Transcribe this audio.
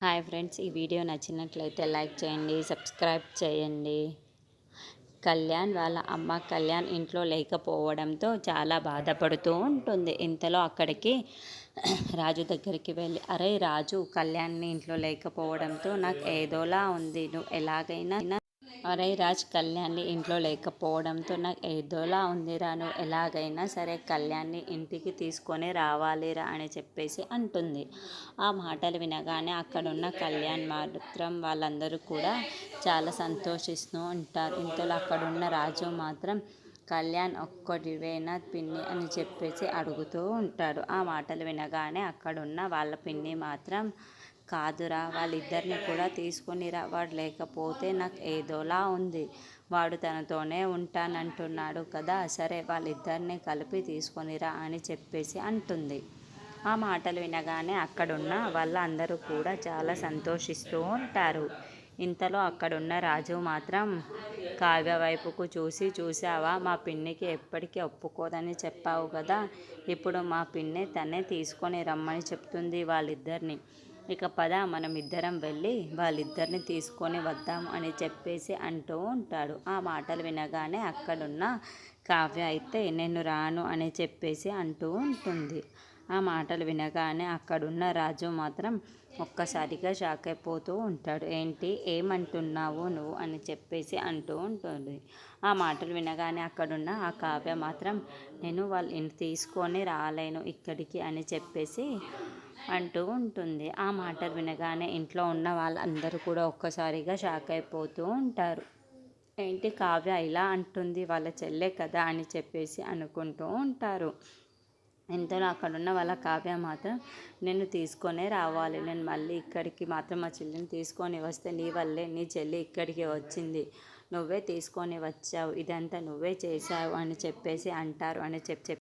Hi friends, ఈ video నచ్చినట్లయితే like చేయండి, సబ్స్క్రైబ్ చేయండి. కళ్యాణ్ వాళ్ళ అమ్మ కళ్యాణ్ ఇంట్లో లేకపోవడంతో చాలా బాధపడుతూ ఉంటుంది. ఇంతలో అక్కడికి రాజు దగ్గరికి వెళ్ళి, అరే రాజు, కళ్యాణ్ని ఇంట్లో లేకపోవడంతో నాకు ఏదోలా ఉంది, నువ్వు ఎలాగైనా అరే రాజ్, కళ్యాణ్ని ఇంట్లో లేకపోవడంతో నాకు ఏదోలా ఉందిరా, నువ్వు ఎలాగైనా సరే కళ్యాణ్ని ఇంటికి తీసుకొని రావాలిరా అని చెప్పేసి అంటుంది. ఆ మాటలు వినగానే అక్కడున్న కళ్యాణ్ మాత్రం వాళ్ళందరూ కూడా చాలా సంతోషిస్తూ ఉంటారు. ఇంతలో అక్కడున్న రాజు మాత్రం కళ్యాణ్ ఒక్కడివేనా పిన్ని అని చెప్పేసి అడుగుతూ ఉంటాడు. ఆ మాటలు వినగానే అక్కడున్న వాళ్ళ పిన్ని మాత్రం, కాదురా, వాళ్ళిద్దరిని కూడా తీసుకునిరా, వాడు లేకపోతే నాకు ఏదోలా ఉంది, వాడు తనతోనే ఉంటానంటున్నాడు కదా, సరే వాళ్ళిద్దరిని కలిపి తీసుకొనిరా అని చెప్పేసి అంటుంది. ఆ మాటలు వినగానే అక్కడున్న వాళ్ళందరూ కూడా చాలా సంతోషిస్తూ ఉంటారు. ఇంతలో అక్కడున్న రాజు మాత్రం కావ్య వైపుకు చూసి, చూసావా, మా పిన్నికి ఎప్పటికీ ఒప్పుకోదని చెప్పావు కదా, ఇప్పుడు మా పిన్ని తనే తీసుకొని రమ్మని చెప్తుంది వాళ్ళిద్దరిని. ఇక పద, మనం ఇద్దరం వెళ్ళి వాళ్ళిద్దరిని తీసుకొని వద్దాం అని చెప్పేసి అంటూ ఉంటాడు. ఆ మాటలు వినగానే అక్కడున్న కావ్య అయితే నేను రాను అని చెప్పేసి అంటూ ఉంటుంది. ఆ మాటలు వినగానే అక్కడున్న రాజు మాత్రం ఒక్కసారిగా షాక్ అయిపోతూ ఉంటాడు. ఏంటి, ఏమంటున్నావు నువ్వు అని చెప్పేసి అంటూ ఉంటుంది. ఆ మాటలు వినగానే అక్కడున్న ఆ కావ్య మాత్రం, నేను వాళ్ళని తీసుకొని రాలేను ఇక్కడికి అని చెప్పేసి అంటూ ఉంటుంది. ఆ మాటలు వినగానే ఇంట్లో ఉన్న వాళ్ళందరూ కూడా ఒక్కసారిగా షాక్ అయిపోతూ ఉంటారు. ఏంటి, కావ్య ఇలా అంటుంది, వాళ్ళ చెల్లె కదా అని చెప్పేసి అనుకుంటూ ఉంటారు. ఇంతలో అక్కడున్న వాళ్ళ కావ్య మాత్రం, నేను తీసుకొనే రావాలి, నేను మళ్ళీ ఇక్కడికి మాత్రం మా చెల్లిని తీసుకొని వస్తే నీ వల్లే నీ చెల్లి ఇక్కడికి వచ్చింది, నువ్వే తీసుకొని వచ్చావు, ఇదంతా నువ్వే చేశావు అని చెప్పేసి అంటారు అని చెప్పి